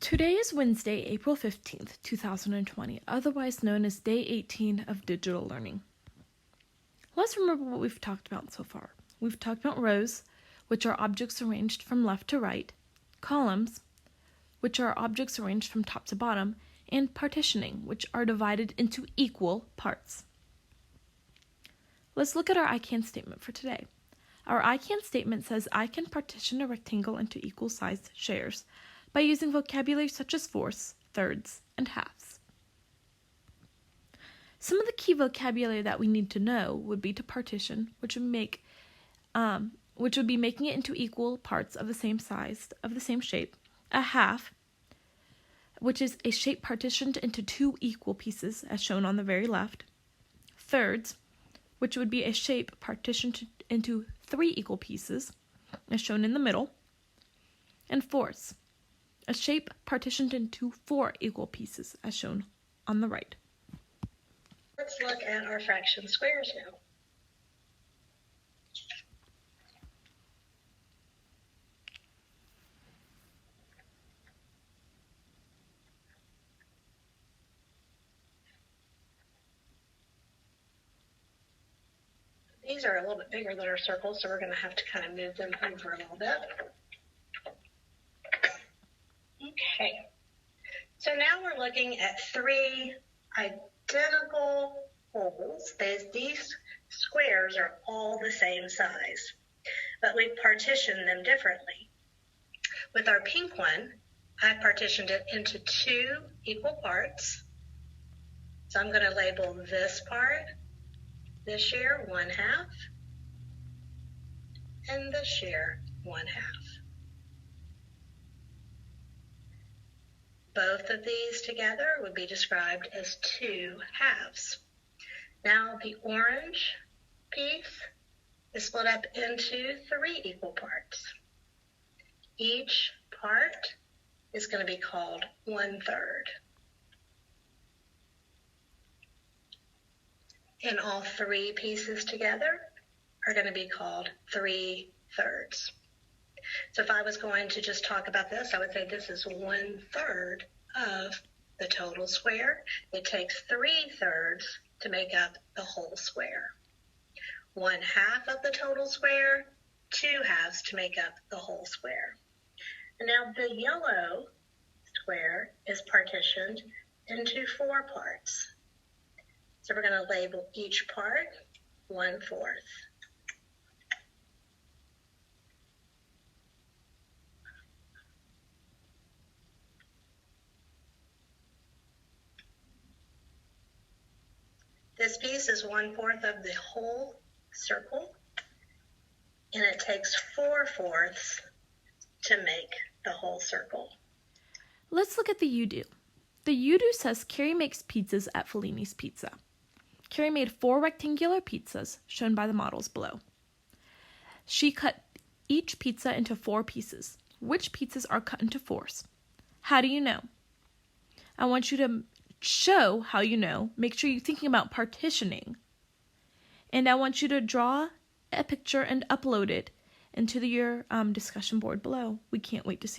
Today is Wednesday, April 15th, 2020, otherwise known as Day 18 of Digital Learning. Let's remember what we've talked about so far. We've talked about rows, which are objects arranged from left to right, columns, which are objects arranged from top to bottom, and partitioning, which are divided into equal parts. Let's look at our I can statement for today. Our I can statement says I can partition a rectangle into equal-sized shares by using vocabulary such as fourths, thirds, and halves. Some of the key vocabulary that we need to know would be to partition, which would be making it into equal parts of the same size, of the same shape. A half, which is a shape partitioned into two equal pieces, as shown on the very left. Thirds, which would be a shape partitioned into three equal pieces, as shown in the middle. And fourths, a shape partitioned into four equal pieces, as shown on the right. Let's look at our fraction squares now. These are a little bit bigger than our circles, so we're going to have to kind of move them over a little bit. Okay, so now we're looking at three identical holes. These squares are all the same size, but we've partitioned them differently. With our pink one, I partitioned it into two equal parts. So I'm going to label this part, this share, 1/2, and this share, 1/2. Both of these together would be described as 2 halves. Now the orange piece is split up into 3 equal parts. Each part is going to be called 1/3. And all 3 pieces together are going to be called 3/3. So if I was going to just talk about this, I would say this is 1/3 of the total square. It takes 3/3 to make up the whole square. 1/2 of the total square, 2 halves to make up the whole square. And now the yellow square is partitioned into 4 parts. So we're going to label each part 1/4. This piece is 1/4 of the whole circle, and it takes 4/4 to make the whole circle. Let's look at the you-do. The you-do says Carrie makes pizzas at Fellini's Pizza. Carrie made 4 rectangular pizzas, shown by the models below. She cut each pizza into 4 pieces. Which pizzas are cut into 4s? How do you know? I want you to show how you know. Make sure you're thinking about partitioning. And I want you to draw a picture and upload it into your discussion board below. We can't wait to see